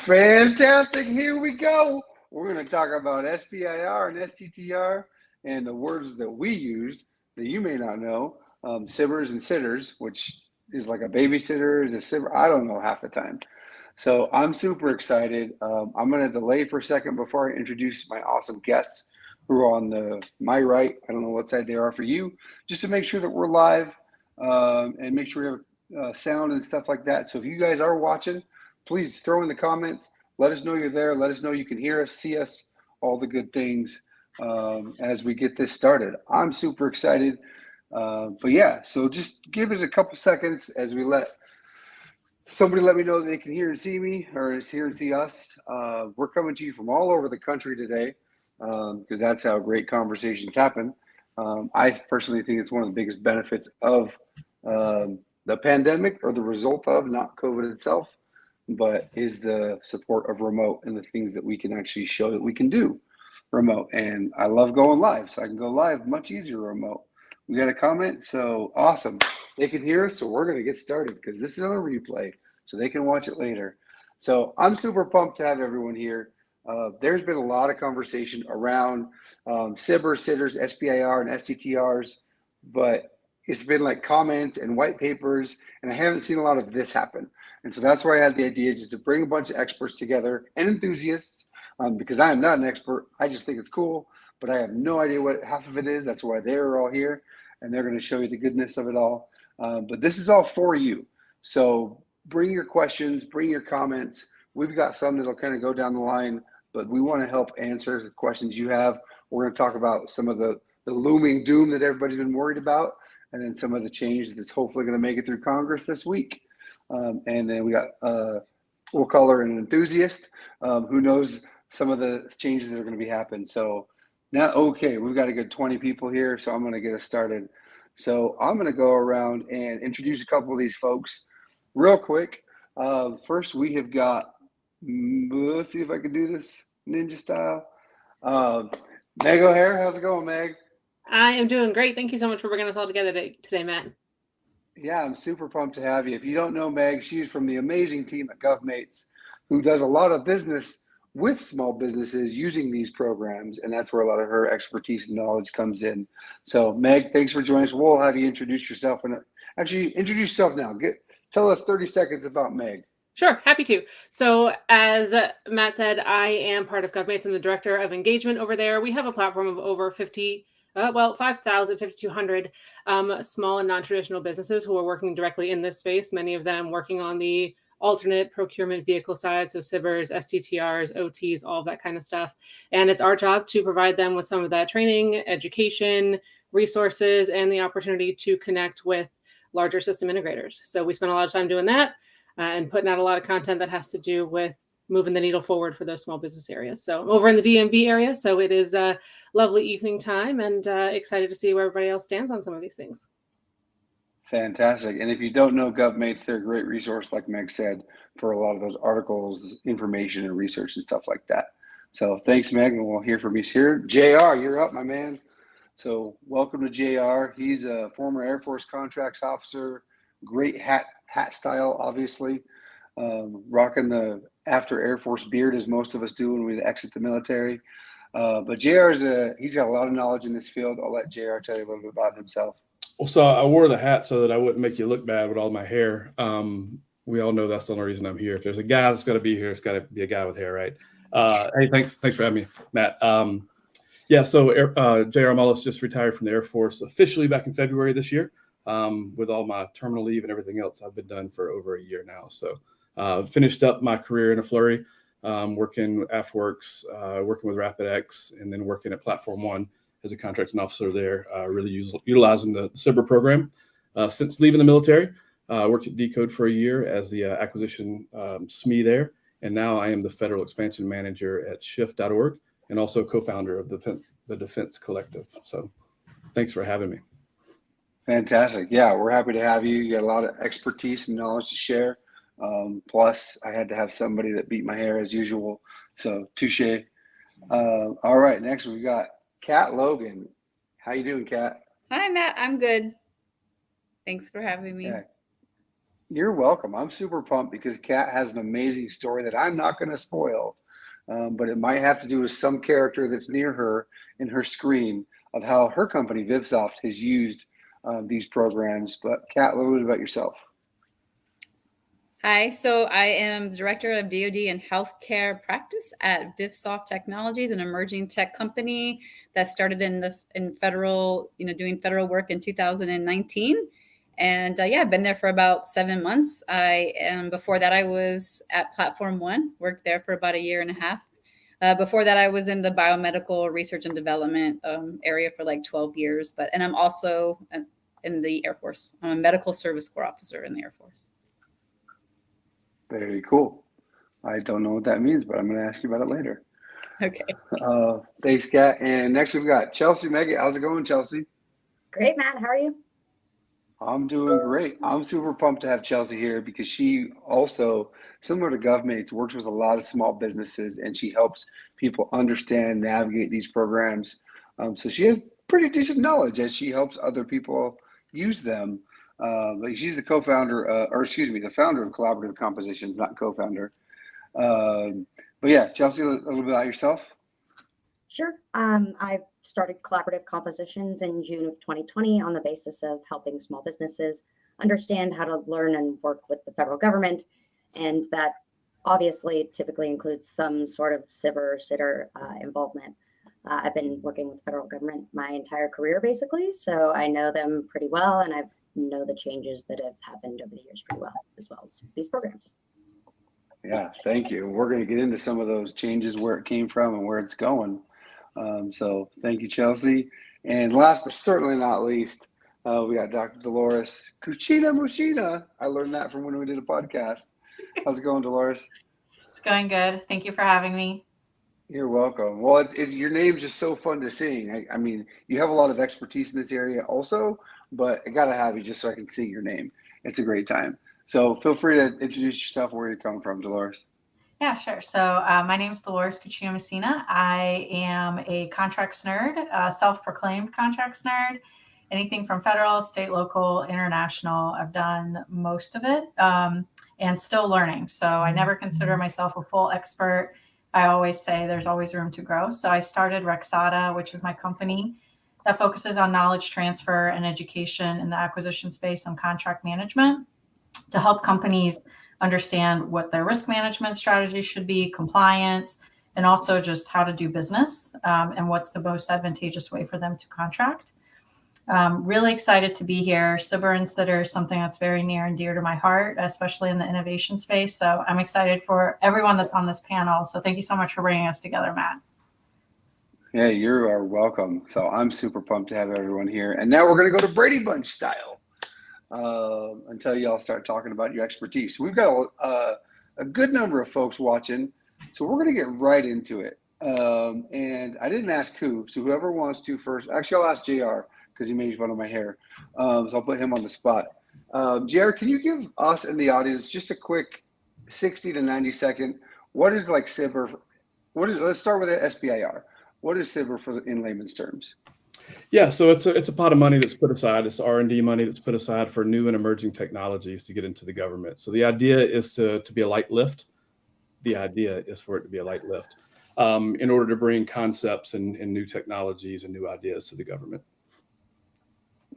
Fantastic. Here we go. We're going to talk about SBIR and STTR and the words that we use that you may not know, SBIRs and sitters, which is like a babysitter, is a SBIR. I don't know half the time. So I'm super excited. I'm going to delay for a second before I introduce my awesome guests who are on my right. I don't know what side they are for you, just to make sure that we're live and make sure we have sound and stuff like that. So if you guys are watching, please throw in the comments. Let us know you're there. Let us know you can hear us, see us, all the good things as we get this started. I'm super excited. But yeah, so just give it a couple seconds as we let somebody let me know that they can hear and see me or hear and see us. We're coming to you from all over the country today because that's how great conversations happen. I personally think it's one of the biggest benefits of the pandemic, or the result of, not COVID itself, but is the support of remote and the things that we can actually show that we can do remote. And I love going live, so I can go live much easier remote. We got a comment, so awesome. They can hear us, so we're going to get started because this is on a replay, so they can watch it later. So I'm super pumped to have everyone here. There's been a lot of conversation around SBIR, sitters, SBIR, and STTRs, but it's been like comments and white papers, and I haven't seen a lot of this happen. And so that's why I had the idea, just to bring a bunch of experts together and enthusiasts, because I am not an expert. I just think it's cool, but I have no idea what half of it is. That's why they're all here, and they're going to show you the goodness of it all. But this is all for you. So bring your questions, bring your comments. We've got some that'll kind of go down the line, but we want to help answer the questions you have. We're going to talk about some of the looming doom that everybody's been worried about, and then some of the change that's hopefully going to make it through Congress this week. And then we got, we'll call her an enthusiast who knows some of the changes that are going to be happening. So now, okay, we've got a good 20 people here, so I'm going to get us started. So I'm going to go around and introduce a couple of these folks real quick. First, we have got, let's see if I can do this ninja style. Meg O'Hare, how's it going, Meg? I am doing great. Thank you so much for bringing us all together today, Matt. Yeah, I'm super pumped to have you. If you don't know Meg, she's from the amazing team at GovMates, who does a lot of business with small businesses using these programs, and that's where a lot of her expertise and knowledge comes in. So Meg, thanks for joining us. We'll have you introduce yourself, and actually introduce yourself now. Tell us 30 seconds about Meg. Sure, happy to. So as Matt said, I am part of GovMates. I'm the director of engagement over there. We have a platform of over 5,200 small and non-traditional businesses who are working directly in this space, many of them working on the alternate procurement vehicle side, so SBIRs, STTRs, OTs, all of that kind of stuff. And it's our job to provide them with some of that training, education, resources, and the opportunity to connect with larger system integrators. So we spend a lot of time doing that and putting out a lot of content that has to do with moving the needle forward for those small business areas. So I'm over in the DMV area, so it is a lovely evening time, and excited to see where everybody else stands on some of these things. Fantastic. And if you don't know GovMates, they're a great resource, like Meg said, for a lot of those articles, information, and research and stuff like that. So thanks, Meg, and we'll hear from you here. JR, you're up, my man. So welcome to JR. He's a former Air Force contracts officer, great hat style, obviously, rocking the after Air Force beard, as most of us do when we exit the military. But he's got a lot of knowledge in this field. I'll let JR tell you a little bit about himself. Well, so I wore the hat so that I wouldn't make you look bad with all my hair. We all know that's the only reason I'm here. If there's a guy that's got to be here, it's got to be a guy with hair, right? Hey, thanks for having me, Matt. So J.R. Mullis just retired from the Air Force officially back in February this year. With all my terminal leave and everything else, I've been done for over a year now. So finished up my career in a flurry, working AFWorks, working with RapidX, and then working at Platform One as a contracting officer there, really utilizing the SBIR program. Since leaving the military, worked at Decode for a year as the acquisition SME there. And now I am the Federal Expansion Manager at Shift.org and also co-founder of the Defense Collective. So thanks for having me. Fantastic. Yeah, we're happy to have you. You got a lot of expertise and knowledge to share. Plus, I had to have somebody that beat my hair as usual. So touche. All right, next we got Kat Logan. How you doing, Kat? Hi, Matt. I'm good. Thanks for having me. You're welcome. I'm super pumped because Kat has an amazing story that I'm not going to spoil, but it might have to do with some character that's near her in her screen of how her company, VivSoft, has used these programs. But Kat, a little bit about yourself. Hi, so I am the Director of DoD and Healthcare Practice at VivSoft Technologies, an emerging tech company that started in federal, doing federal work in 2019. And yeah, I've been there for about 7 months. Before that, I was at Platform One, worked there for about a year and a half. Before that, I was in the biomedical research and development area for like 12 years. And I'm also in the Air Force. I'm a medical service corps officer in the Air Force. Very cool. I don't know what that means, but I'm going to ask you about it later. Okay. Thanks, Kat. And next we've got Chelsea Meggett. How's it going, Chelsea? Great, Matt. How are you? I'm doing great. I'm super pumped to have Chelsea here because she also, similar to GovMates, works with a lot of small businesses and she helps people understand, navigate these programs. So she has pretty decent knowledge as she helps other people use them. She's the the founder of Collaborative Compositions, not co-founder. But yeah, Chelsea, a little bit about yourself. Sure. I started Collaborative Compositions in June of 2020 on the basis of helping small businesses understand how to learn and work with the federal government. And that obviously typically includes some sort of SBIR or STTR involvement. I've been working with the federal government my entire career, basically. So I know them pretty well, and I know the changes that have happened over the years pretty well, as well as these programs. Yeah, thank you. We're going to get into some of those changes, where it came from and where it's going. So thank you, Chelsea. And last but certainly not least, we got Dr. Dolores Cucina Mushina. I learned that from when we did a podcast. How's it going, Dolores? It's going good. Thank you for having me. You're welcome. Well, your name's just so fun to sing. I mean, you have a lot of expertise in this area also, but I got to have you just so I can sing your name. It's a great time. So feel free to introduce yourself, where you come from, Dolores. Yeah, sure. So my name is Dolores Cucina Messina. I am a contracts nerd, self-proclaimed contracts nerd. Anything from federal, state, local, international. I've done most of it and still learning. So I never consider myself a full expert. I always say there's always room to grow. So I started Rexata, which is my company that focuses on knowledge transfer and education in the acquisition space and contract management to help companies understand what their risk management strategy should be, compliance, and also just how to do business and what's the most advantageous way for them to contract. Really excited to be here. SBIR and STTR is something that's very near and dear to my heart, especially in the innovation space. So I'm excited for everyone that's on this panel. So thank you so much for bringing us together, Matt. Yeah, you are welcome. So I'm super pumped to have everyone here. And now we're going to go to Brady Bunch style until y'all start talking about your expertise. We've got a good number of folks watching, so we're going to get right into it. And I didn't ask who, so whoever wants to first. Actually, I'll ask JR because he made fun of my hair. So I'll put him on the spot. JR, can you give us and the audience just a quick 60 to 90 second, what is like SBIR? Let's start with the SBIR. What is SBIR in layman's terms? Yeah, so it's a pot of money that's put aside. It's R&D money that's put aside for new and emerging technologies to get into the government. So the idea is to be a light lift. The idea is for it to be a light lift in order to bring concepts and new technologies and new ideas to the government.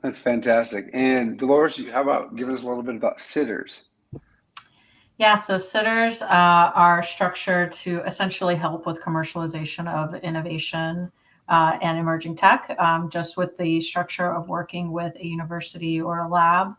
That's fantastic. And Dolores, how about giving us a little bit about STTRs? Yeah, so STTRs are structured to essentially help with commercialization of innovation and emerging tech, just with the structure of working with a university or a lab.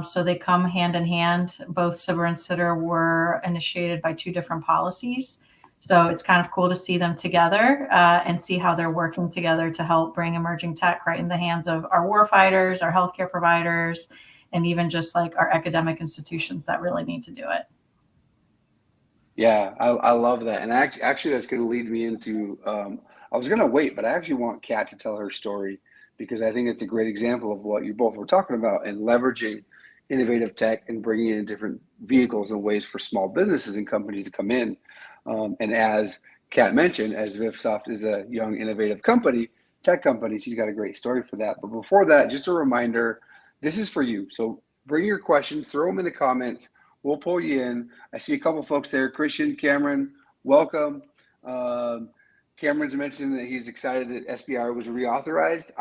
So they come hand in hand. Both SBIR and STTR were initiated by two different policies. So it's kind of cool to see them together and see how they're working together to help bring emerging tech right in the hands of our warfighters, our healthcare providers, and even just like our academic institutions that really need to do it. Yeah, I love that. And actually that's going to lead me into, I was going to wait, but I actually want Kat to tell her story because I think it's a great example of what you both were talking about and leveraging innovative tech and bringing in different vehicles and ways for small businesses and companies to come in. And as Kat mentioned, as VivSoft is a young, innovative company, tech company, she's got a great story for that. But before that, just a reminder, this is for you. So bring your questions, throw them in the comments. We'll pull you in. I see a couple folks there. Christian, Cameron, welcome. Cameron's mentioned that he's excited that SBIR was reauthorized.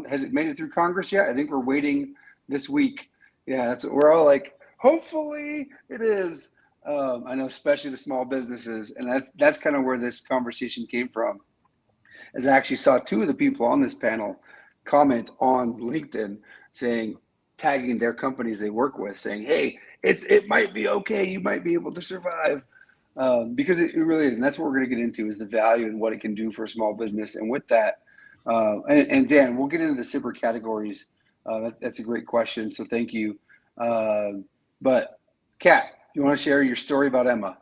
Has it made it through Congress yet? I think we're waiting this week. Yeah, we're all like, hopefully it is. I know, especially the small businesses, and that's kind of where this conversation came from. As I actually saw two of the people on this panel comment on LinkedIn saying, tagging their companies they work with, saying, hey, it might be okay, you might be able to survive. Because it really is, and that's what we're going to get into, is the value and what it can do for a small business. And with that, and Dan, we'll get into the SBIR categories. That's a great question, so thank you. But Kat, you want to share your story about Emma?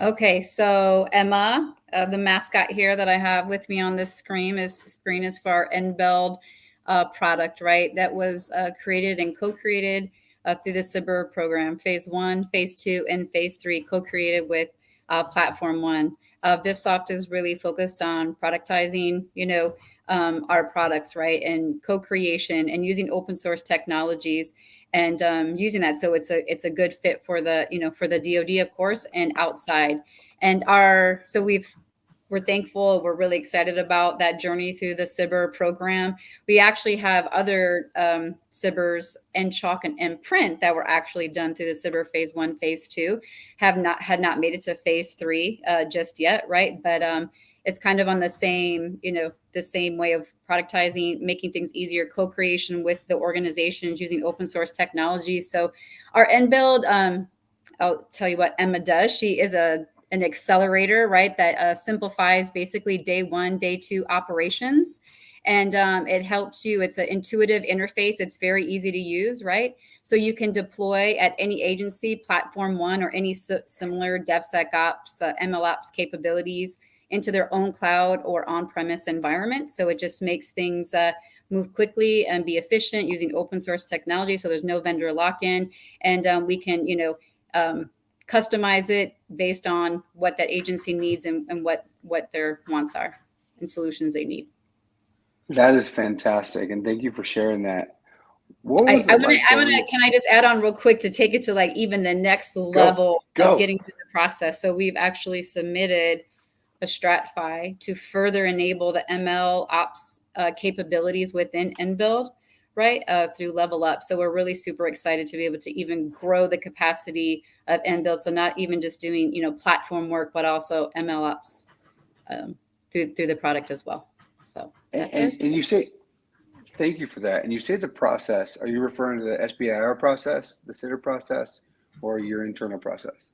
Okay, so Emma, the mascot here that I have with me on this screen is for our NBuild product, right? That was created and co-created through the SBIR program, phase 1, phase 2, and phase 3, co-created with Platform 1. BIFSoft is really focused on productizing, our products, right? And co-creation and using open source technologies and using that. So it's a good fit for the, for the DoD, of course, and outside. And we're thankful. We're really excited about that journey through the SBIR program. We actually have other SBIRs, NChalk and mPrint, that were actually done through the SBIR phase 1, phase 2, had not made it to phase 3 just yet, right? But it's kind of on the same, the same way of productizing, making things easier, co-creation with the organizations using open source technologies. So our NBuild, I'll tell you what Emma does. She is an accelerator, right, that simplifies basically day 1, day 2 operations. And it helps you. It's an intuitive interface. It's very easy to use, right? So you can deploy at any agency, Platform 1, or any similar DevSecOps, MLOps capabilities into their own cloud or on-premise environment. So it just makes things move quickly and be efficient using open source technology. So there's no vendor lock-in, and we can, customize it based on what that agency needs and what their wants are and solutions they need. That is fantastic, and thank you for sharing that. What was can I just add on real quick to take it to like even the next level of getting through the process? So we've actually submitted a StratFi to further enable the ML ops capabilities within NBuild, right, through Level Up. So we're really super excited to be able to even grow the capacity of NBuild. So not even just doing, platform work, but also ML ops through the product as well. So that's and you say, thank you for that. And you say the process, are you referring to the SBIR process, the STTR process, or your internal process?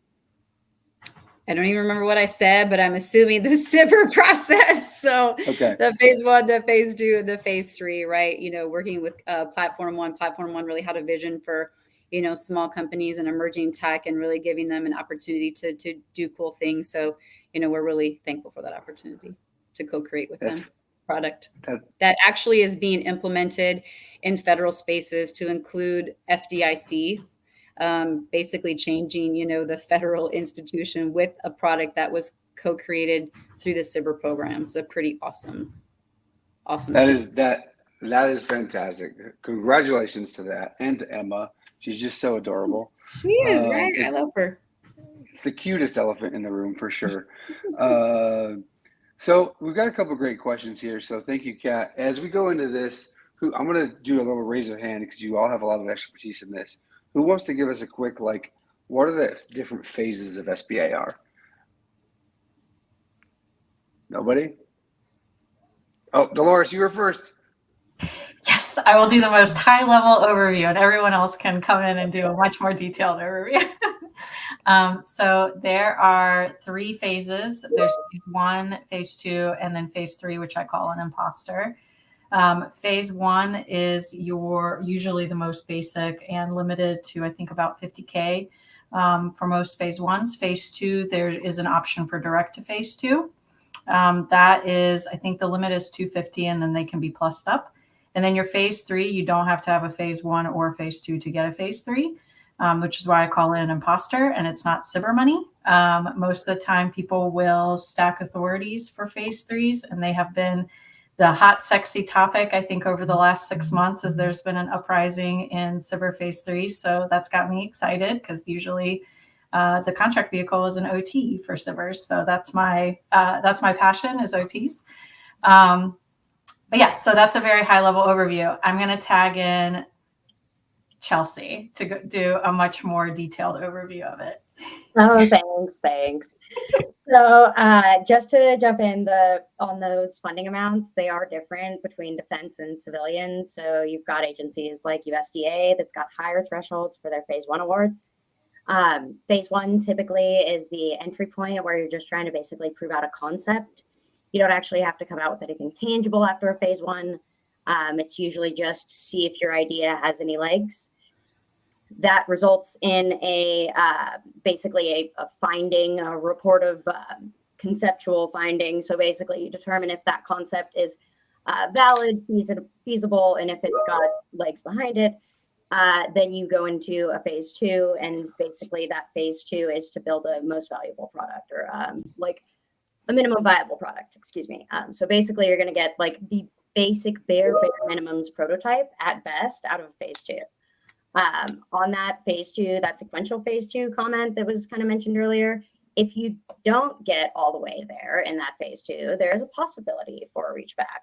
I don't even remember what I said, but I'm assuming the SBIR process. So okay. The phase 1, the phase 2, and the phase 3, right? Working with Platform 1. Platform 1 really had a vision for, small companies and emerging tech, and really giving them an opportunity to do cool things. So, we're really thankful for that opportunity to co-create with them. Product that actually is being implemented in federal spaces to include FDIC. Basically changing, the federal institution with a product that was co-created through the SBIR program. So pretty awesome. That is fantastic. Congratulations to that, and to Emma. She's just so adorable. She is, right? I love her. It's the cutest elephant in the room for sure. So we've got a couple of great questions here. So thank you, Kat. As we go into this, I'm going to do a little raise of hand because you all have a lot of expertise in this. Who wants to give us a quick, what are the different phases of SBIR? Nobody? Oh, Dolores, you were first. Yes, I will do the most high-level overview, and everyone else can come in and do a much more detailed overview. So there are 3 phases. There's phase 1, phase 2, and then phase 3, which I call an imposter. Phase 1 is usually the most basic and limited to, I think, about 50K for most phase 1s. Phase 2, there is an option for direct to phase 2. That is, I think the limit is 250, and then they can be plussed up. And then your phase 3, you don't have to have a phase 1 or a phase 2 to get a phase 3, which is why I call it an imposter, and it's not SBIR money. Most of the time, people will stack authorities for phase 3s, and they have been the hot, sexy topic, I think, over the last 6 months is there's been an uprising in SBIR Phase 3. So that's got me excited because usually the contract vehicle is an OT for SBIRs. So that's my passion is OTs. But yeah, so that's a very high level overview. I'm going to tag in Chelsea to do a much more detailed overview of it. Oh, thanks. So just to jump in on those funding amounts, they are different between defense and civilian. So you've got agencies like USDA that's got higher thresholds for their Phase 1 awards. Phase 1 typically is the entry point where you're just trying to basically prove out a concept. You don't actually have to come out with anything tangible after a Phase 1. It's usually just see if your idea has any legs. That results in basically a finding, a report of conceptual findings. So basically you determine if that concept is valid, feasible, and if it's got legs behind it. Then you go into a Phase 2, and basically that Phase 2 is to build a most valuable product, or like a minimum viable product, excuse me. So basically you're going to get like the basic bare minimums prototype at best out of Phase 2. On that Phase 2, that sequential Phase 2 comment that was kind of mentioned earlier, if you don't get all the way there in that Phase 2, there's a possibility for a reach back.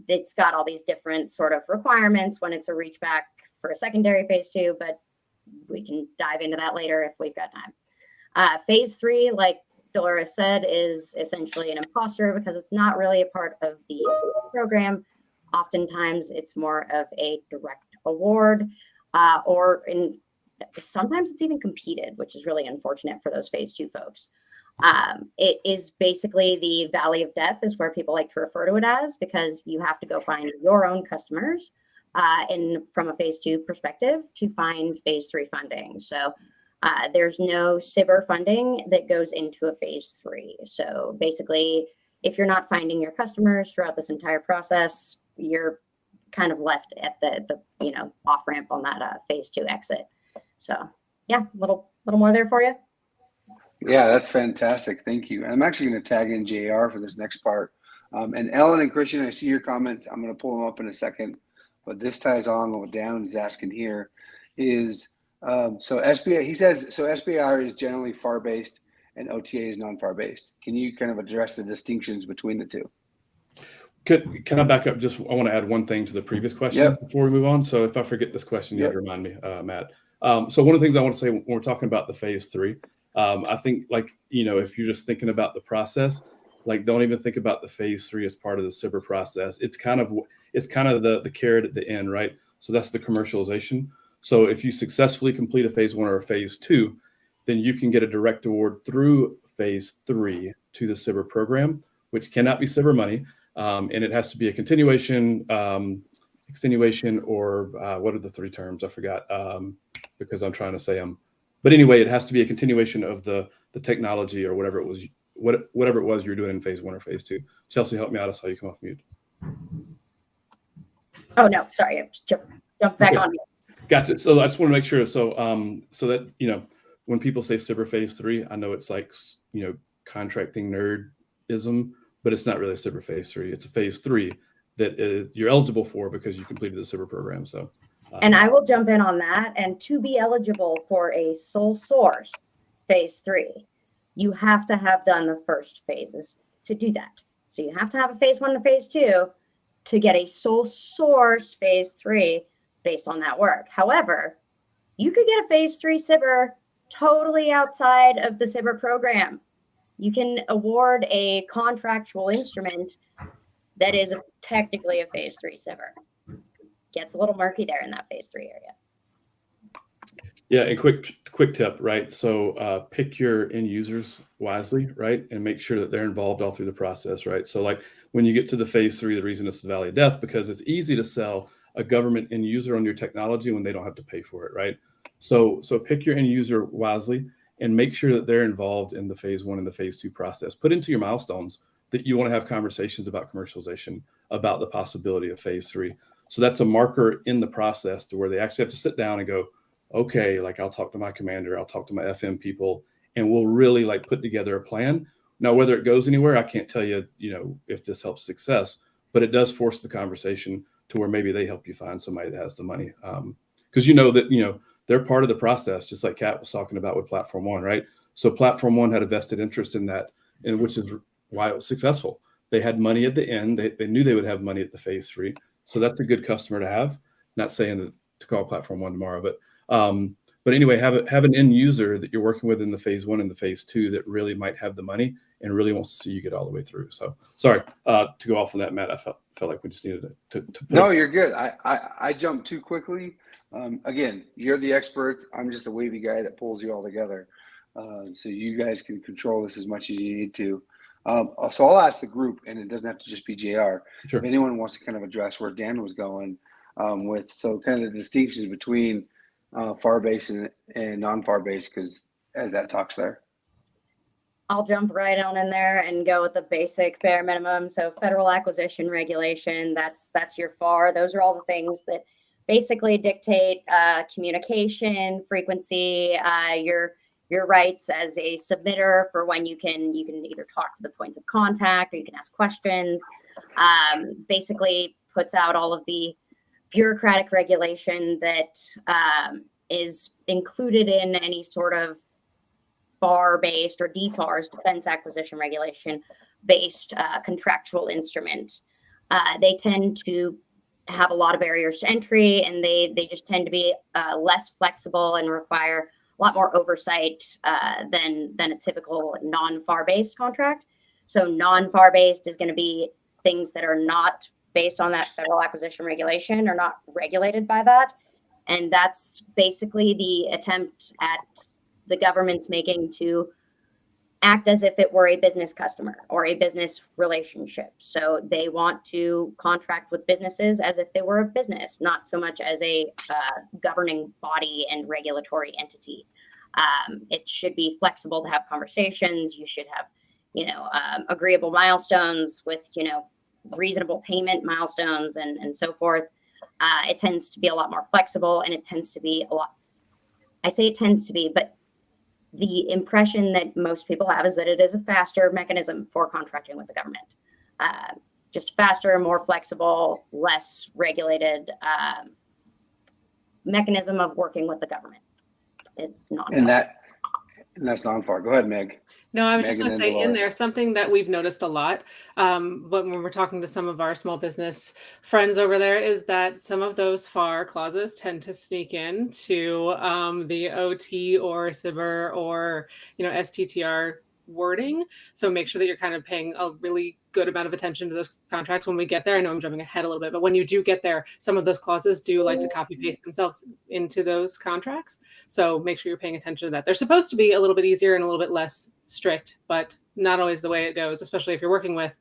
It's got all these different sort of requirements when it's a reach back for a secondary Phase 2, but we can dive into that later if we've got time. Phase 3, like Dolores said, is essentially an imposter because it's not really a part of the program. Oftentimes it's more of a direct award, sometimes it's even competed, which is really unfortunate for those Phase 2 folks. It is basically the valley of death is where people like to refer to it as, because you have to go find your own customers from a Phase 2 perspective to find Phase 3 funding. So there's no SBIR funding that goes into a Phase 3. So basically, if you're not finding your customers throughout this entire process, you're kind of left at the off ramp on that Phase 2 exit. So yeah, a little more there for you. Yeah, that's fantastic. Thank you. I'm actually going to tag in JR for this next part. And Ellen and Christian, I see your comments. I'm going to pull them up in a second, but this ties on what Dan is asking here is, so SBIR, he says, so SBIR is generally FAR-based and OTA is non-FAR-based. Can you kind of address the distinctions between the two? Can I back up? I want to add one thing to the previous question before we move on. So if I forget this question, you have to remind me, Matt. So one of the things I want to say when we're talking about the Phase 3, I think if you're just thinking about the process, don't even think about the Phase 3 as part of the SBIR process. It's kind of the carrot at the end, right? So that's the commercialization. So if you successfully complete a Phase 1 or a Phase 2, then you can get a direct award through Phase 3 to the SBIR program, which cannot be SBIR money. And it has to be a continuation, extenuation, or what are the three terms? I forgot because I'm trying to say them. But anyway, it has to be a continuation of the technology or whatever it was you're doing in Phase 1 or Phase 2. Chelsea, help me out. I saw you come off mute. Oh no, sorry, I jumped back on. Gotcha. So I just want to make sure. So that when people say SBIR Phase 3, I know it's like contracting nerdism. But it's not really a SBIR Phase 3. It's a Phase 3 that you're eligible for because you completed the SBIR program. So, and I will jump in on that. And to be eligible for a sole source Phase 3, you have to have done the first phases to do that. So you have to have a Phase 1 to Phase 2 to get a sole source Phase 3 based on that work. However, you could get a Phase 3 SBIR totally outside of the SBIR program. You can award a contractual instrument that is technically a Phase 3 SBIR. Gets a little murky there in that Phase 3 area. Yeah, and quick tip, right? So pick your end users wisely, right? And make sure that they're involved all through the process, right? So when you get to the Phase 3, the reason it's the valley of death, because it's easy to sell a government end user on your technology when they don't have to pay for it, right? So pick your end user wisely and make sure that they're involved in the Phase 1 and the Phase 2 process. Put into your milestones that you want to have conversations about commercialization, about the possibility of Phase 3. So that's a marker in the process to where they actually have to sit down and go, okay, I'll talk to my commander, I'll talk to my FM people, and we'll really put together a plan. Now, whether it goes anywhere, I can't tell you, if this helps success, but it does force the conversation to where maybe they help you find somebody that has the money. Because you know that, they're part of the process, just like Kat was talking about with Platform One, right? So Platform One had a vested interest in that, and which is why it was successful. They had money at the end. They knew they would have money at the phase 3. So that's a good customer to have. Not saying that to call Platform One tomorrow, but anyway, have an end user that you're working with in the phase 1 and the phase 2 that really might have the money and really wants to see you get all the way through. So sorry to go off on that, Matt. I felt like we just needed to No, you're good. I jumped too quickly. Again, you're the experts. I'm just a wavy guy that pulls you all together. So you guys can control this as much as you need to. So I'll ask the group, and it doesn't have to just be JR. Sure. If anyone wants to kind of address where Dan was going with, so kind of the distinctions between FAR-based and non-FAR-based, because as that talks there. I'll jump right on in there and go with the basic bare minimum. So federal acquisition regulation, that's your FAR. Those are all the things that basically dictate communication, frequency, your rights as a submitter for when you can either talk to the points of contact or you can ask questions. Basically puts out all of the bureaucratic regulation that is included in any sort of FAR-based or DFARS, Defense Acquisition Regulation-based contractual instrument. They tend to have a lot of barriers to entry, and they just tend to be less flexible and require a lot more oversight than a typical non-FAR-based contract. So non-FAR-based is going to be things that are not based on that federal acquisition regulation or not regulated by that. And that's basically the attempt at the government's making to act as if it were a business customer or a business relationship. So they want to contract with businesses as if they were a business, not so much as a governing body and regulatory entity. It should be flexible to have conversations. You should have, agreeable milestones with, reasonable payment milestones and so forth. It tends to be a lot more flexible, and it tends to be I say it tends to be, but the impression that most people have is that it is a faster mechanism for contracting with the government. Just faster, more flexible, less regulated mechanism of working with the government is non-FAR. And that's non-FAR. Go ahead, Meg. No, I was Megan just going to and say in Dolores. there, something that we've noticed a lot, but when we're talking to some of our small business friends over there, is that some of those FAR clauses tend to sneak in to the OT or SBIR or, STTR wording. So make sure that you're kind of paying a really good amount of attention to those contracts when we get there. I know I'm jumping ahead a little bit, but when you do get there, some of those clauses do like to copy paste themselves into those contracts. So make sure you're paying attention to that. They're supposed to be a little bit easier and a little bit less strict, but not always the way it goes, especially if you're working with,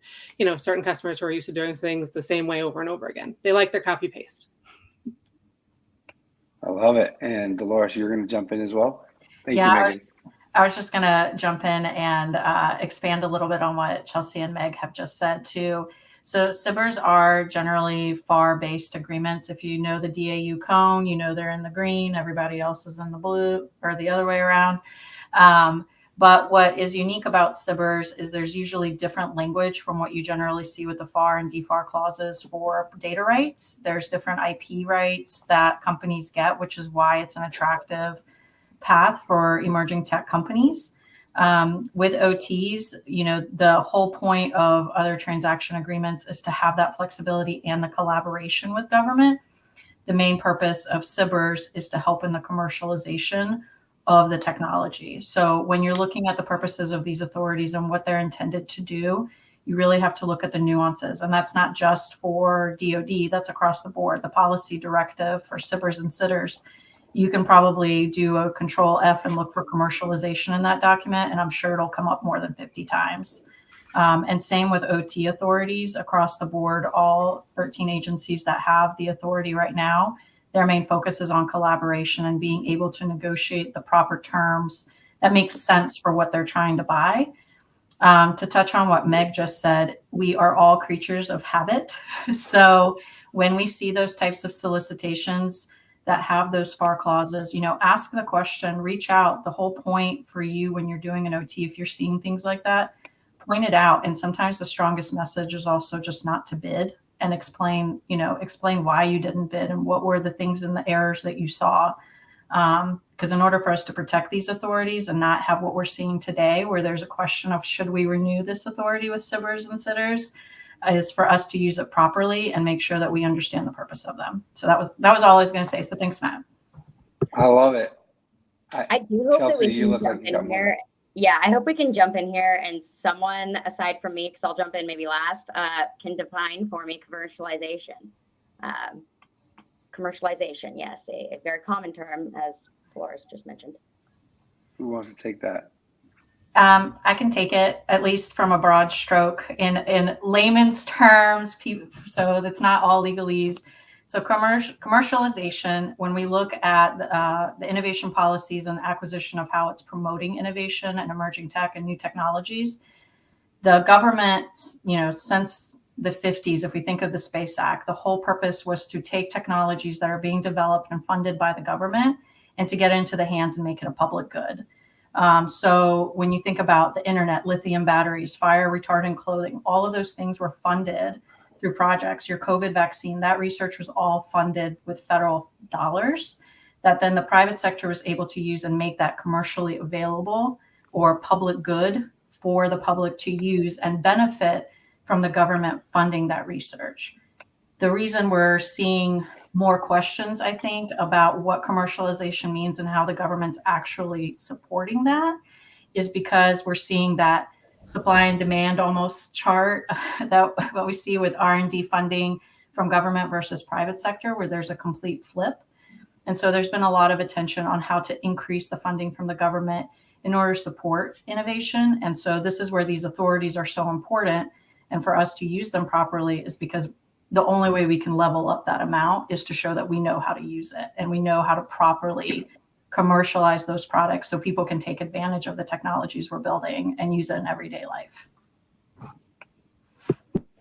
certain customers who are used to doing things the same way over and over again. They like their copy paste. I love it. And Dolores, you're going to jump in as well. Thank you, Yeah, Megan. I was just going to jump in and expand a little bit on what Chelsea and Meg have just said too. So SBIRs are generally FAR-based agreements. If you know the DAU cone, they're in the green, everybody else is in the blue, or the other way around. But what is unique about SBIRs is there's usually different language from what you generally see with the FAR and DFAR clauses for data rights. There's different IP rights that companies get, which is why it's an attractive path for emerging tech companies. With OTs, the whole point of other transaction agreements is to have that flexibility and the collaboration with government. The main purpose of SBIRs is to help in the commercialization of the technology. So when you're looking at the purposes of these authorities and what they're intended to do, you really have to look at the nuances. And that's not just for DoD, that's across the board. The policy directive for SBIRs and STTRs, you can probably do a Control F and look for commercialization in that document, and I'm sure it'll come up more than 50 times. And same with OT authorities across the board. All 13 agencies that have the authority right now, their main focus is on collaboration and being able to negotiate the proper terms that make sense for what they're trying to buy. To touch on what Meg just said, we are all creatures of habit. So when we see those types of solicitations that have those FAR clauses, ask the question, reach out. The whole point for you when you're doing an OT, if you're seeing things like that, pointed out, and sometimes the strongest message is also just not to bid and explain why you didn't bid and what were the things and the errors that you saw. Because in order for us to protect these authorities and not have what we're seeing today, where there's a question of should we renew this authority with SBIRs and STTRs, is for us to use it properly and make sure that we understand the purpose of them. So that was all I was going to say. So thanks, Matt. I love it. I do hope Chelsea, that we you can look like jump you got in more. here. Yeah, I hope we can jump in here and someone aside from me, because I'll jump in maybe last, can define for me commercialization. Commercialization, yes, a very common term, as Dolores just mentioned. Who wants to take that? I can take it, at least from a broad stroke in layman's terms, so that's not all legalese. So commercialization, when we look at the innovation policies and acquisition of how it's promoting innovation and emerging tech and new technologies, the government, since the 50s, if we think of the Space Act, the whole purpose was to take technologies that are being developed and funded by the government and to get into the hands and make it a public good. So when you think about the internet, lithium batteries, fire retardant clothing, all of those things were funded through projects. Your COVID vaccine, that research was all funded with federal dollars that then the private sector was able to use and make that commercially available or public good for the public to use and benefit from the government funding that research. The reason we're seeing more questions, I think, about what commercialization means and how the government's actually supporting that is because we're seeing that supply and demand almost chart that what we see with R&D funding from government versus private sector, where there's a complete flip. And so there's been a lot of attention on how to increase the funding from the government in order to support innovation. And so this is where these authorities are so important. And for us to use them properly is because the only way we can level up that amount is to show that we know how to use it and we know how to properly commercialize those products so people can take advantage of the technologies we're building and use it in everyday life.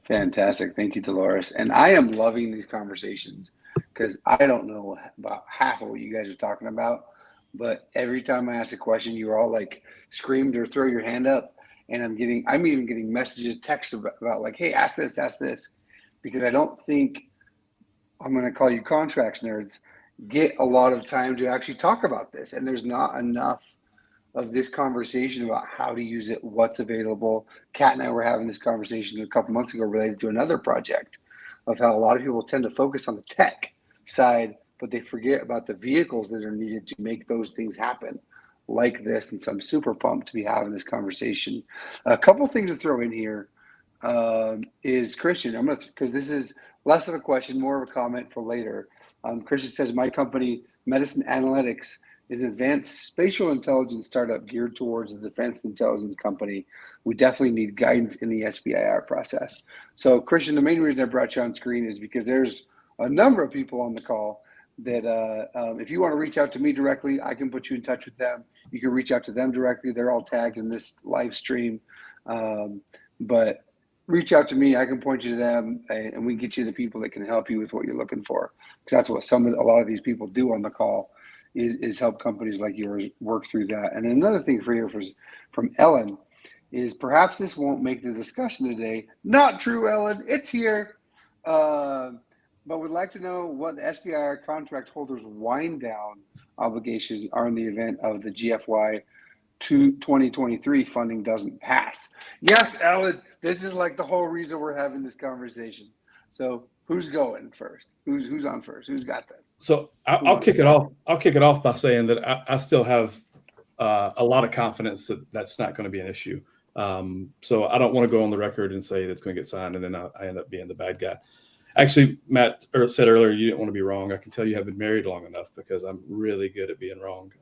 Fantastic. Thank you, Dolores. And I am loving these conversations because I don't know about half of what you guys are talking about, but every time I ask a question, you're all like screamed or throw your hand up. And I'm even getting messages, texts about like, hey, ask this, because I don't think, I'm going to call you contracts nerds, get a lot of time to actually talk about this. And there's not enough of this conversation about how to use it, what's available. Kat and I were having this conversation a couple months ago related to another project of how a lot of people tend to focus on the tech side, but they forget about the vehicles that are needed to make those things happen like this. And so I'm super pumped to be having this conversation. A couple things to throw in here is Christian, because this is less of a question, more of a comment for later. Christian says, my company, Medicine Analytics, is an advanced spatial intelligence startup geared towards the defense intelligence company. We definitely need guidance in the SBIR process. So Christian, the main reason I brought you on screen is because there's a number of people on the call that if you want to reach out to me directly, I can put you in touch with them. You can reach out to them directly. They're all tagged in this live stream. But reach out to me. I can point you to them, and we can get you the people that can help you with what you're looking for. Because that's what a lot of these people do on the call is help companies like yours work through that. And another thing for you from Ellen is perhaps this won't make the discussion today. Not true, Ellen. It's here. But would like to know what the SBIR contract holders wind down obligations are in the event of the GFY 2023 funding doesn't pass. Yes, Ellen, this is like the whole reason we're having this conversation. So who's going first? Who's on first? Who's got this? So I'll kick it off. I'll kick it off by saying that I still have a lot of confidence that that's not going to be an issue. So I don't want to go on the record and say that's going to get signed and then I end up being the bad guy. Actually, Matt said earlier you didn't want to be wrong. I can tell you have been married long enough because I'm really good at being wrong.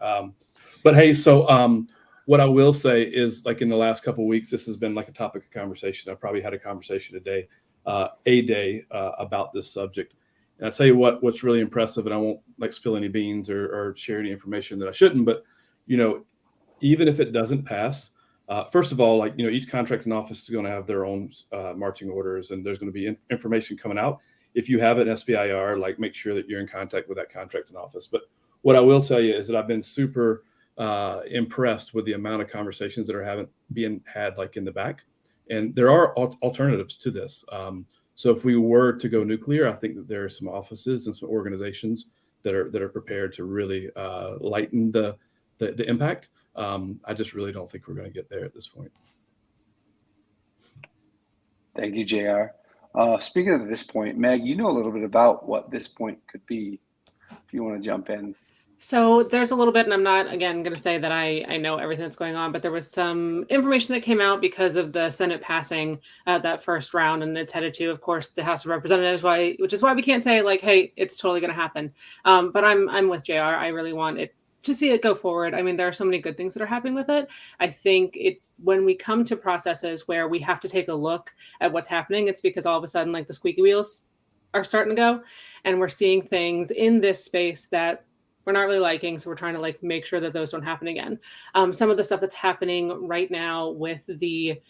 But hey, so what I will say is, like in the last couple of weeks, this has been like a topic of conversation. I probably had a conversation today, about this subject. And I'll tell you what's really impressive, and I won't like spill any beans or share any information that I shouldn't, but even if it doesn't pass, first of all, each contracting office is going to have their own marching orders, and there's going to be information coming out. If you have an SBIR, make sure that you're in contact with that contracting office. But what I will tell you is that I've been super impressed with the amount of conversations that are being had in the back And there are alternatives to this. So if we were to go nuclear, I think that there are some offices and some organizations that are prepared to really lighten the impact. I just really don't think we're going to get there at this point. Thank you, JR. Speaking of this point, Meg, you know a little bit about what this point could be, if you want to jump in. So there's a little bit, and I'm not, again, going to say that I know everything that's going on, but there was some information that came out because of the Senate passing that first round, and it's headed to, of course, the House of Representatives, which is why we can't say, like, hey, it's totally going to happen. But I'm with JR. I really want it to see it go forward. I mean, there are so many good things that are happening with it. I think it's when we come to processes where we have to take a look at what's happening, it's because all of a sudden, like, the squeaky wheels are starting to go, and we're seeing things in this space that we're not really liking. So we're trying to, like, make sure that those don't happen again. Some of the stuff that's happening right now with the,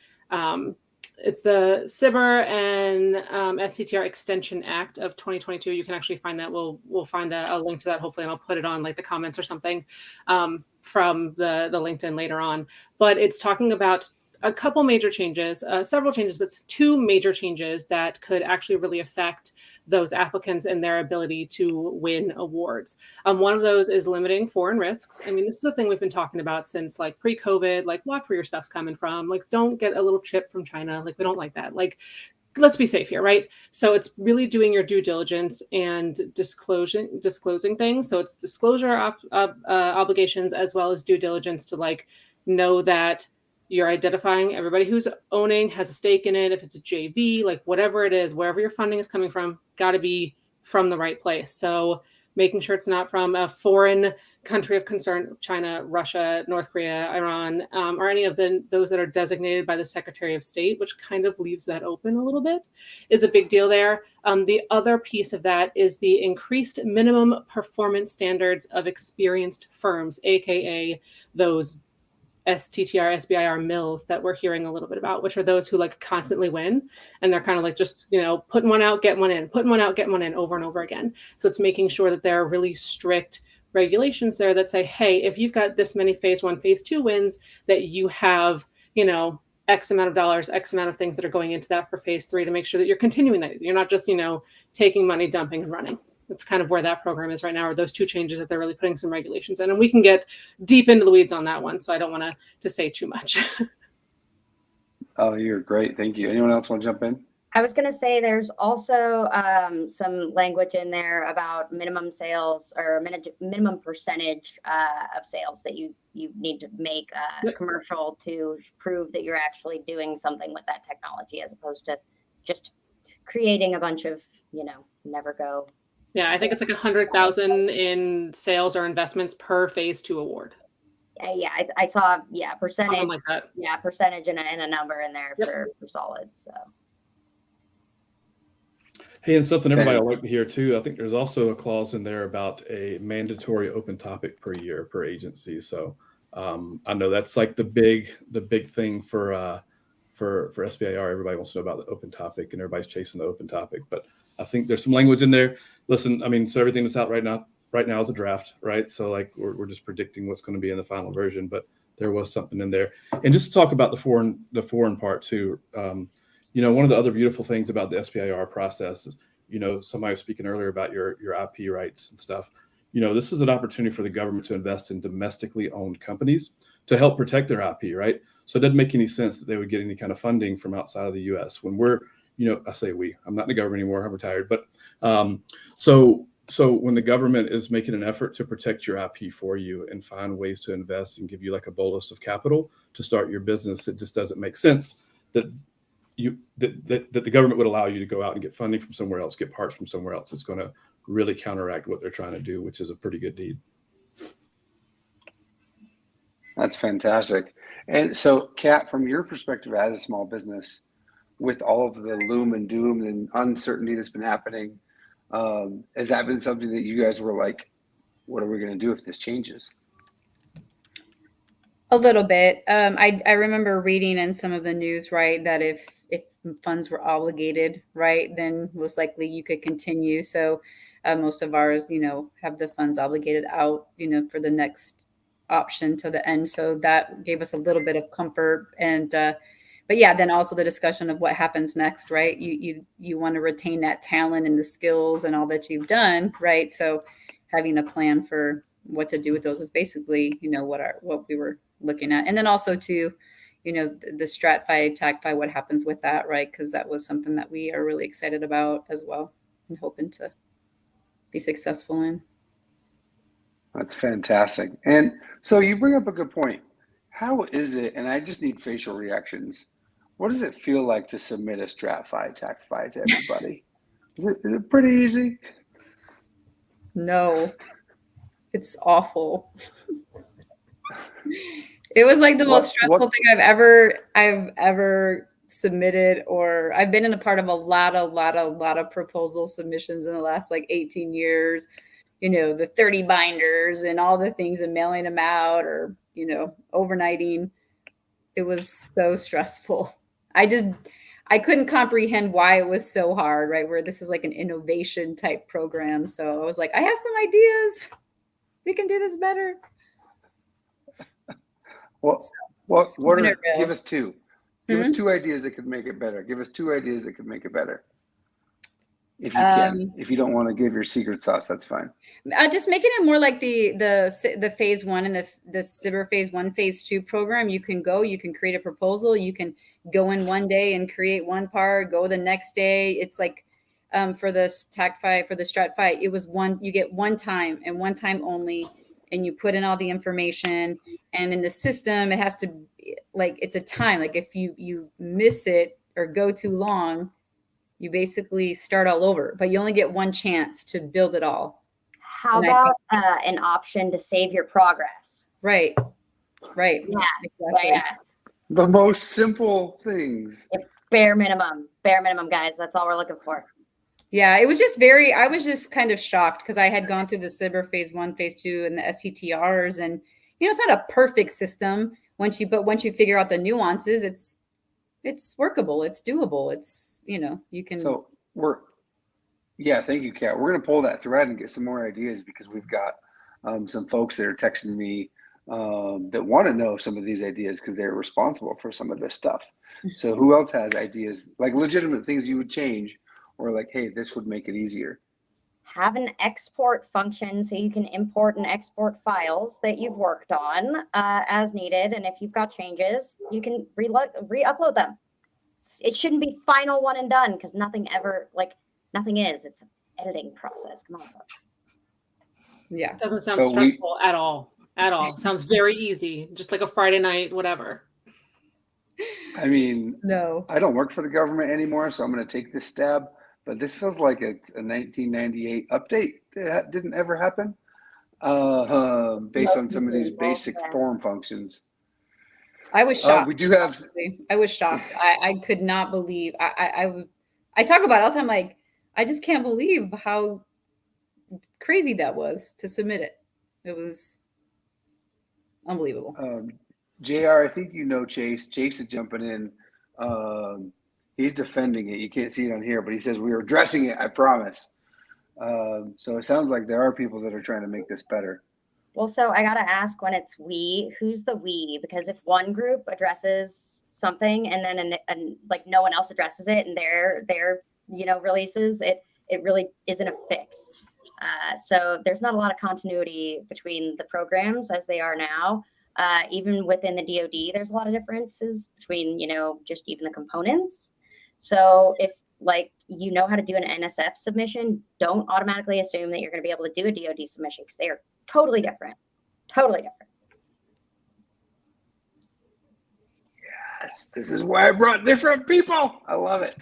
it's the SBIR and STTR Extension Act of 2022. You can actually find that. We'll find a link to that, hopefully, and I'll put it on, like, the comments or something from the LinkedIn later on. But it's talking about a couple major changes, several changes, but two major changes that could actually really affect those applicants and their ability to win awards. One of those is limiting foreign risks. I mean, this is a thing we've been talking about since, like, pre-COVID, like, watch where your stuff's coming from. Like, don't get a little chip from China. Like, we don't like that. Like, let's be safe here, right? So it's really doing your due diligence and disclosing things. So it's disclosure obligations as well as due diligence to, like, know that you're identifying everybody who's owning, has a stake in it. If it's a JV, like, whatever it is, wherever your funding is coming from, got to be from the right place. So making sure it's not from a foreign country of concern, China, Russia, North Korea, Iran, or any of those that are designated by the Secretary of State, which kind of leaves that open a little bit, is a big deal there. The other piece of that is the increased minimum performance standards of experienced firms, AKA those STTR, SBIR mills that we're hearing a little bit about, which are those who, like, constantly win. And they're kind of like just, putting one out, getting one in, putting one out, getting one in over and over again. So it's making sure that there are really strict regulations there that say, hey, if you've got this many phase 1, phase 2 wins, that you have, X amount of dollars, X amount of things that are going into that for phase 3 to make sure that you're continuing that. You're not just, taking money, dumping and running. That's kind of where that program is right now, or those two changes that they're really putting some regulations in. And we can get deep into the weeds on that one, so I don't want to say too much. Oh, you're great. Thank you. Anyone else want to jump in? I was going to say there's also some language in there about minimum sales or minimum percentage of sales that you need to make commercial to prove that you're actually doing something with that technology, as opposed to just creating a bunch of, never go. Yeah, I think it's like 100,000 in sales or investments per phase 2 award. Yeah, I saw, percentage. Something like that. Yeah, percentage and a number in there for solids. So. Hey, and something everybody will like to hear too, I think there's also a clause in there about a mandatory open topic per year per agency. So I know that's like the big thing for SBIR. Everybody wants to know about the open topic, and everybody's chasing the open topic. But I think there's some language in there. Listen, I mean, so everything that's out right now is a draft, right? So, like, we're just predicting what's going to be in the final version, but there was something in there. And just to talk about the foreign part too, one of the other beautiful things about the SBIR process is, somebody was speaking earlier about your IP rights and stuff. This is an opportunity for the government to invest in domestically owned companies to help protect their IP, right? So it doesn't make any sense that they would get any kind of funding from outside of the U.S. when we're, I say I'm not in the government anymore, I'm retired, but so when the government is making an effort to protect your IP for you and find ways to invest and give you like a bolus of capital to start your business, it just doesn't make sense that the government would allow you to go out and get funding from somewhere else, get parts from somewhere else. It's going to really counteract what they're trying to do, which is a pretty good deed. That's fantastic. And so, Kat, from your perspective as a small business, with all of the loom and doom and uncertainty that's been happening, has that been something that you guys were like, what are we going to do if this changes? A little bit. I remember reading in some of the news, right, that if funds were obligated, right, then most likely you could continue. So most of ours, have the funds obligated out, for the next option to the end. So that gave us a little bit of comfort. And but yeah, then also the discussion of what happens next, right? You want to retain that talent and the skills and all that you've done, right? So having a plan for what to do with those is basically, what we were looking at. And then also to, the StratFi, TagFi, what happens with that, right? Because that was something that we are really excited about as well and hoping to be successful in. That's fantastic. And so you bring up a good point. How is it, and I just need facial reactions, what does it feel like to submit a StratFi, TagFi to everybody? Is it pretty easy? No, it's awful. It was like the most stressful thing I've ever submitted, or I've been in a part of a lot of proposal submissions in the last like 18 years, the 30 binders and all the things and mailing them out or, overnighting. It was so stressful. I couldn't comprehend why it was so hard, right? Where this is like an innovation type program. So I was like, I have some ideas. We can do this better. Give us two. Give us two ideas that could make it better. Give us two ideas that could make it better. If you can. If you don't want to give your secret sauce, that's fine. Just making it more like the phase one and the SBIR phase 1, phase 2 program. You can create a proposal. You can go in one day and create one part, go the next day. It's like for the TagFi, for the StratFi, it was you get one time and one time only, and you put in all the information, and in the system, it has to it's a time. Like if you miss it or go too long, you basically start all over, but you only get one chance to build it all. How about an option to save your progress? Right. Yeah. Exactly. Yeah. The most simple things. Bare minimum, guys. That's all we're looking for. Yeah, it was just I was just kind of shocked because I had gone through the SBIR phase 1, phase 2, and the STTRs, and it's not a perfect system once you figure out the nuances. It's workable. It's doable. It's, you can. So thank you, Kat. We're going to pull that thread and get some more ideas because we've got some folks that are texting me that want to know some of these ideas because they're responsible for some of this stuff. So who else has ideas, like legitimate things you would change or like, hey, this would make it easier? Have an export function so you can import and export files that you've worked on as needed. And if you've got changes, you can re-upload them. It shouldn't be final one and done because nothing is. It's an editing process. Come on. Yeah. It doesn't sound stressful at all. Sounds very easy. Just like a Friday night, whatever. I mean, no, I don't work for the government anymore, so I'm going to take this stab. But this feels like it's a 1998 update that didn't ever happen based on some of these basic form functions. I was shocked. We do have. I was shocked. I could not believe. I talk about it all the time. Like, I just can't believe how crazy that was to submit it. It was unbelievable. JR, I think Chase. Chase is jumping in. He's defending it. You can't see it on here, but he says we are addressing it. I promise. So it sounds like there are people that are trying to make this better. Well, so I got to ask, when it's we, who's the we? Because if one group addresses something and then like no one else addresses it in their releases, it really isn't a fix. So there's not a lot of continuity between the programs as they are now. Even within the DoD, there's a lot of differences between, just even the components. So if how to do an NSF submission, don't automatically assume that you're going to be able to do a DoD submission because they are totally different. Yes, this is why I brought different people. I love it.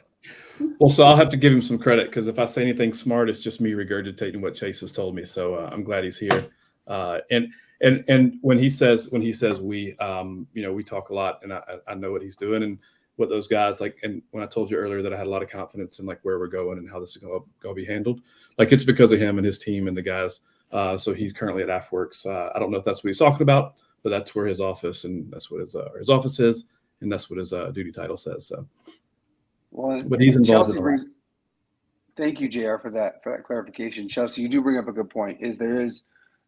Well, so I'll have to give him some credit because if I say anything smart, it's just me regurgitating what Chase has told me. So I'm glad he's here. And when he says we, we talk a lot, and I know what he's doing and what those guys like. And when I told you earlier that I had a lot of confidence in like where we're going and how this is going to be handled, like it's because of him and his team and the guys. So he's currently at AFWorks. I don't know if that's what he's talking about, but that's where his office and that's what his office is, and that's what his duty title says. So, but he's involved in the Thank you, JR, for that clarification. Chelsea, you do bring up a good point. There is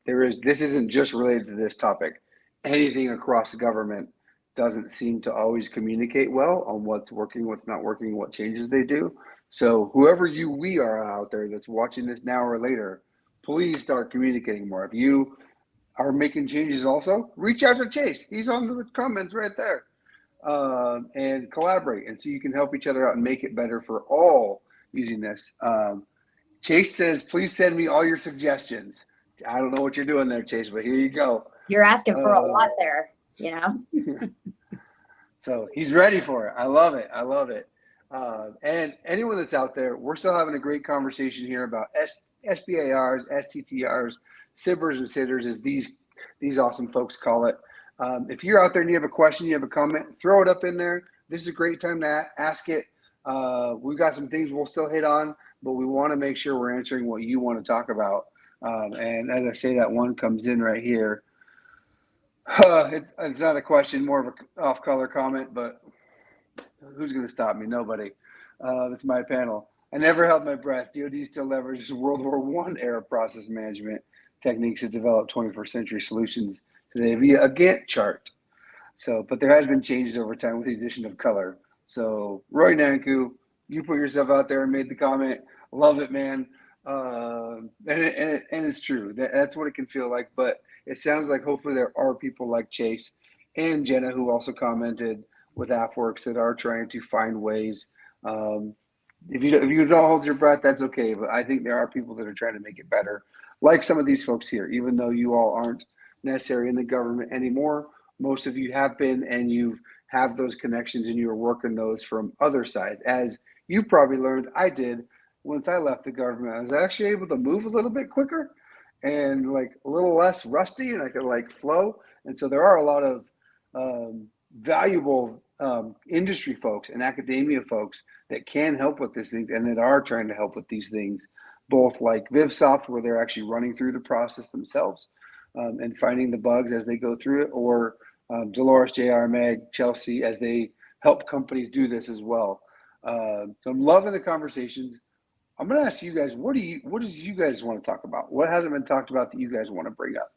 this isn't just related to this topic. Anything across the government doesn't seem to always communicate well on what's working, what's not working, what changes they do. So whoever we are out there that's watching this now or later, please start communicating more. If you are making changes also, reach out to Chase. He's on the comments right there. And collaborate and so you can help each other out and make it better for all using this. Chase says, please send me all your suggestions. I don't know what you're doing there, Chase, but here you go. You're asking for a lot there, you know? So he's ready for it. I love it. I love it. And anyone that's out there, we're still having a great conversation here about SBIRs, STTRs, SBIRs and STTRs, as these awesome folks call it. If you're out there and you have a question, you have a comment, throw it up in there. This is a great time to ask it. We've got some things we'll still hit on, but we want to make sure we're answering what you want to talk about. And as I say, that one comes in right here. It's not a question, more of an off-color comment, but who's going to stop me? Nobody. It's my panel. I never held my breath. DoD still leverages World War I era process management techniques to develop 21st century solutions today via a Gantt chart. So, but there has been changes over time with the addition of color. So, Roy Nanku, you put yourself out there and made the comment. Love it, man. And it's true. That's what it can feel like. But it sounds like hopefully there are people like Chase and Jenna who also commented with AppWorks that are trying to find ways. If you don't hold your breath, that's okay. But I think there are people that are trying to make it better, like some of these folks here. Even though you all aren't necessarily in the government anymore, most of you have been, and you have those connections, and you are working those from other sides. As you probably learned, I did. Once I left the government, I was actually able to move a little bit quicker and like a little less rusty, and I could like flow. And so there are a lot of valuable industry folks and academia folks that can help with these things and that are trying to help with these things, both like VivSoft, where they're actually running through the process themselves and finding the bugs as they go through it, or Dolores, JR, Meg, Chelsea, as they help companies do this as well. So I'm loving the conversations. I'm going to ask you guys, what do you guys want to talk about? What hasn't been talked about that you guys want to bring up?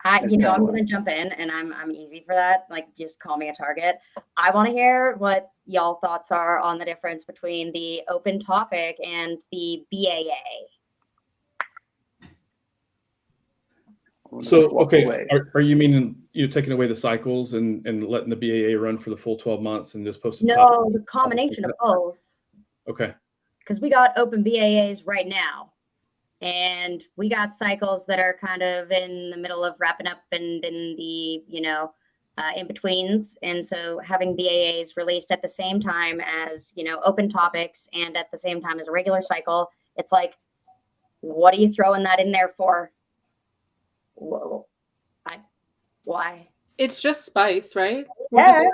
I'm going to jump in, and I'm easy for that. Like, just call me a target. I want to hear what y'all thoughts are on the difference between the open topic and the BAA. So, okay, are you meaning you're taking away the cycles and letting the BAA run for the full 12 months and just posting? No, the combination of both. Okay. Because we got open BAAs right now, and we got cycles that are kind of in the middle of wrapping up and in the, in-betweens. And so having BAAs released at the same time as, open topics and at the same time as a regular cycle, it's like, what are you throwing that in there for? Whoa. Why? It's just spice, right? Yeah.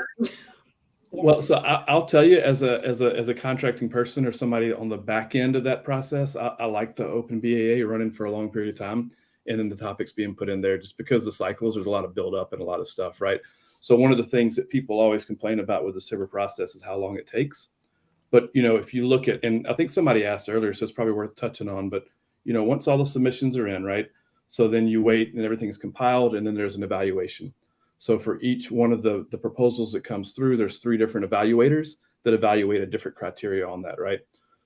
Well, so I'll tell you, as a contracting person or somebody on the back end of that process, I like the open BAA running for a long period of time, and then the topics being put in there, just because the cycles, there's a lot of buildup and a lot of stuff, right? So one of the things that people always complain about with the SBIR process is how long it takes. But if you look at, and I think somebody asked earlier, so it's probably worth touching on, but once all the submissions are in, right? So then you wait and everything is compiled, and then there's an evaluation. So for each one of the proposals that comes through, there's 3 different evaluators that evaluate a different criteria on that, right?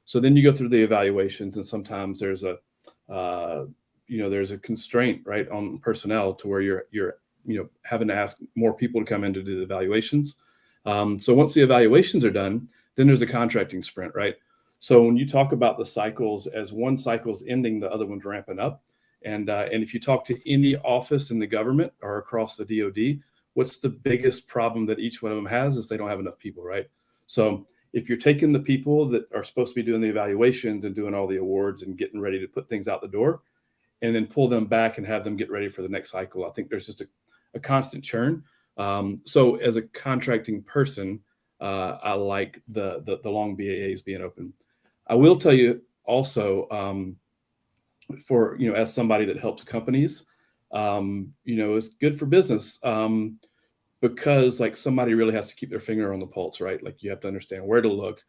So then you go through the evaluations, and sometimes there's a there's a constraint, right, on personnel to where you're having to ask more people to come in to do the evaluations. So once the evaluations are done, then there's a contracting sprint, right? So when you talk about the cycles, as one cycle's ending, the other one's ramping up. And if you talk to any office in the government or across the DoD, what's the biggest problem that each one of them has is they don't have enough people, right? So if you're taking the people that are supposed to be doing the evaluations and doing all the awards and getting ready to put things out the door, and then pull them back and have them get ready for the next cycle, I think there's just a constant churn. So as a contracting person, I like the long BAAs being open. I will tell you also, for as somebody that helps companies, it's good for business, because like somebody really has to keep their finger on the pulse, right? Like you have to understand where to look.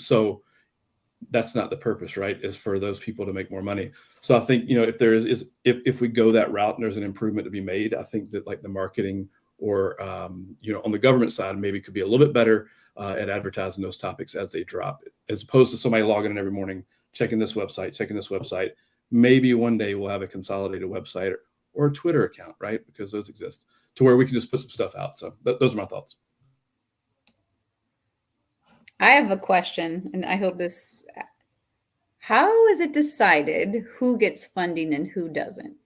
So that's not the purpose, right? Is for those people to make more money. So I think if there is if we go that route and there's an improvement to be made, I think that like the marketing or on the government side, maybe could be a little bit better at advertising those topics as they drop, as opposed to somebody logging in every morning, checking this website. Maybe one day we'll have a consolidated website or a Twitter account, right? Because those exist, to where we can just put some stuff out. So those are my thoughts. I have a question, and I hope this, how is it decided who gets funding and who doesn't?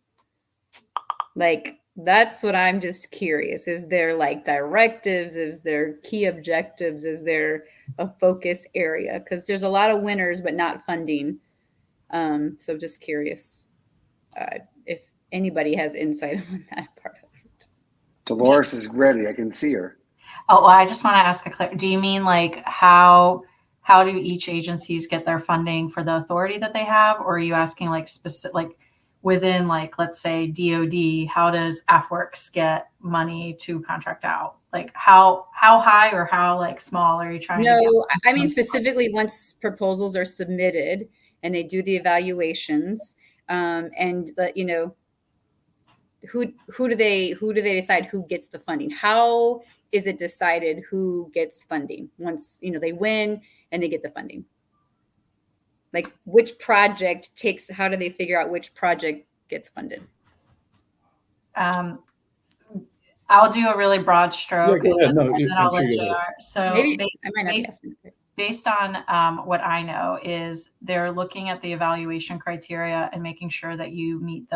Like, that's what I'm just curious. Is there like directives? Is there key objectives? Is there a focus area? Because there's a lot of winners, but not funding. So just curious if anybody has insight on that part of it. Dolores is ready. I can see her. Oh, well, I just want to ask do you mean like how do each agencies get their funding for the authority that they have? Or are you asking like specific, like within, like, let's say DOD, how does AFWorks get money to contract out? Like how high or how like small are you trying to get? I mean, specifically once proposals are submitted and they do the evaluations, and who do they decide who gets the funding? How is it decided who gets funding once they win and they get the funding? Like, which project how do they figure out which project gets funded? I'll do a really broad stroke. Yeah, go ahead. No, and then I'll let JR. So maybe I might not be asking. Based on what I know is they're looking at the evaluation criteria and making sure that you meet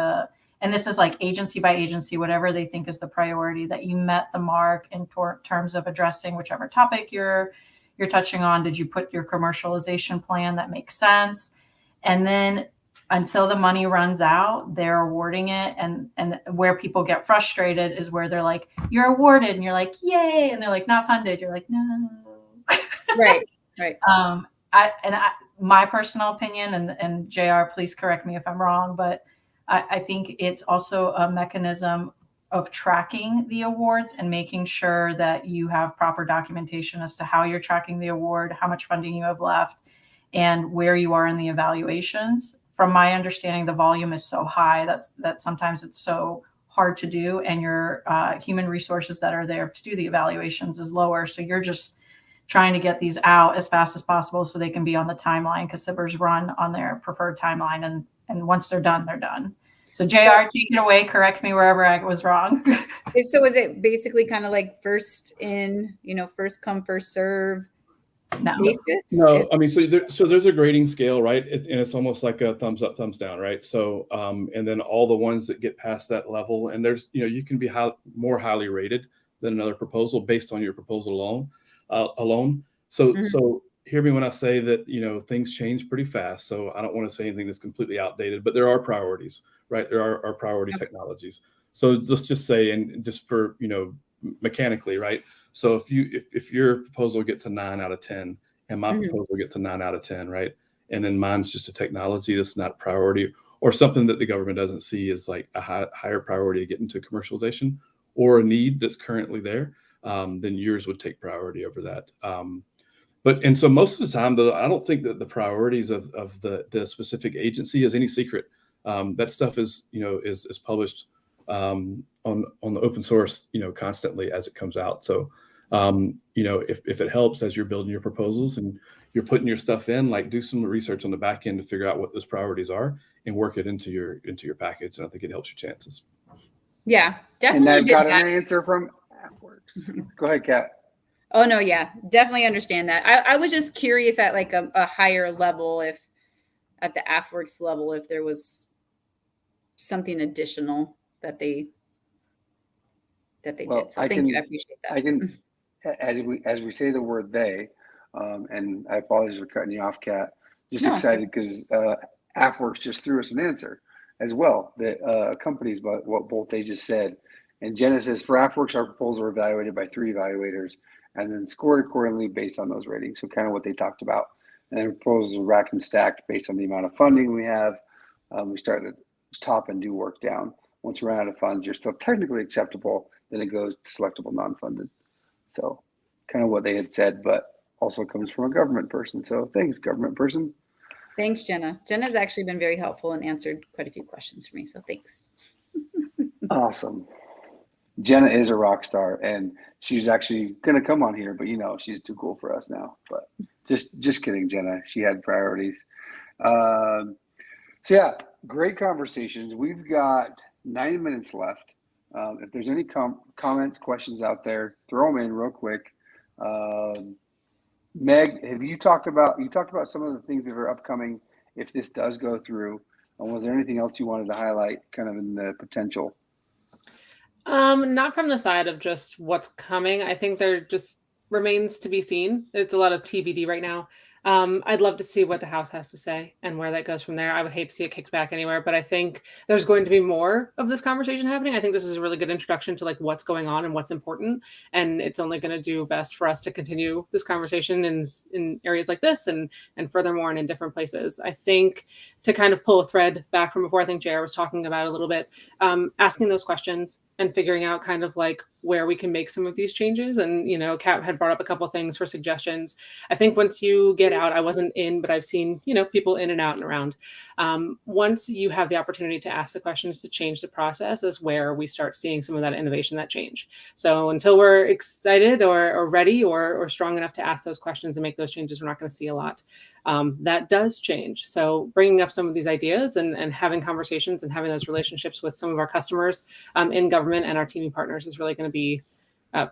and this is like agency by agency, whatever they think is the priority, that you met the mark in terms of addressing whichever topic you're touching on. Did you put your commercialization plan that makes sense? And then until the money runs out, they're awarding it. And where people get frustrated is where they're like, you're awarded, and you're like, yay. And they're like, not funded. You're like, no. Right. My personal opinion, and JR, please correct me if I'm wrong, but I think it's also a mechanism of tracking the awards and making sure that you have proper documentation as to how you're tracking the award, how much funding you have left, and where you are in the evaluations. From my understanding, the volume is so high that sometimes it's so hard to do, and your human resources that are there to do the evaluations is lower. So you're just trying to get these out as fast as possible so they can be on the timeline, because SBIRs run on their preferred timeline, and once they're done, they're done. So JR, take it away. Correct me wherever I was wrong. So is it basically kind of like first come, first serve basis? No, I mean, so there's a grading scale, right? And it's almost like a thumbs up, thumbs down, right? So, and then all the ones that get past that level, and there's, you can be more highly rated than another proposal based on your proposal alone. So hear me when I say that, things change pretty fast. So I don't want to say anything that's completely outdated, but there are priorities, right? There are priority technologies. So let's just say, and just for, mechanically, right? So if your proposal gets a 9 out of 10 and my proposal gets a 9 out of 10, right? And then mine's just a technology that's not a priority, or something that the government doesn't see as like a higher priority to get into commercialization, or a need that's currently there, then yours would take priority over that. And so most of the time, though, I don't think that the priorities of the specific agency is any secret. That stuff is published on the open source, constantly as it comes out. So, if it helps as you're building your proposals and you're putting your stuff in, like, do some research on the back end to figure out what those priorities are and work it into your package. And I think it helps your chances. Yeah, definitely. And I've got an answer from AFWorks. Go ahead, Kat. Oh no, yeah, definitely understand that. I was just curious at like a higher level, if at the AFWorks level, if there was something additional that they did. So I appreciate that. I can, as we say the word they, and I apologize for cutting you off, Kat. Just excited because AFWorks just threw us an answer as well that accompanies what both they just said. And Jenna says, for AFWorks, our proposals are evaluated by 3 evaluators and then scored accordingly based on those ratings. So kind of what they talked about. And then proposals are racked and stacked based on the amount of funding we have. We start at the top and do work down. Once we run out of funds, you're still technically acceptable. Then it goes to selectable non-funded. So kind of what they had said, but also comes from a government person. So thanks, government person. Thanks, Jenna. Jenna's actually been very helpful and answered quite a few questions for me. So thanks. Awesome. Jenna is a rock star, and she's actually going to come on here, but she's too cool for us now. But just kidding, Jenna. She had priorities. So yeah, great conversations. We've got 9 minutes left. If there's any comments, questions out there, throw them in real quick. Meg, have you talked about some of the things that are upcoming if this does go through? And was there anything else you wanted to highlight kind of in the potential? Not from the side of just what's coming. I think there just remains to be seen. It's a lot of TBD right now. I'd love to see what the House has to say and where that goes from there. I would hate to see it kicked back anywhere, but I think there's going to be more of this conversation happening. I think this is a really good introduction to like what's going on and what's important. And it's only going to do best for us to continue this conversation in areas like this and furthermore and in different places. I think to kind of pull a thread back from before, I think JR was talking about a little bit, asking those questions and figuring out kind of like where we can make some of these changes. And, Kat had brought up a couple of things for suggestions. I think once you get out, I wasn't in, but I've seen, people in and out and around. Once you have the opportunity to ask the questions to change the process is where we start seeing some of that innovation, that change. So until we're excited or ready or strong enough to ask those questions and make those changes, we're not going to see a lot. That does change. So bringing up some of these ideas and having conversations and having those relationships with some of our customers in government and our teaming partners is really going to be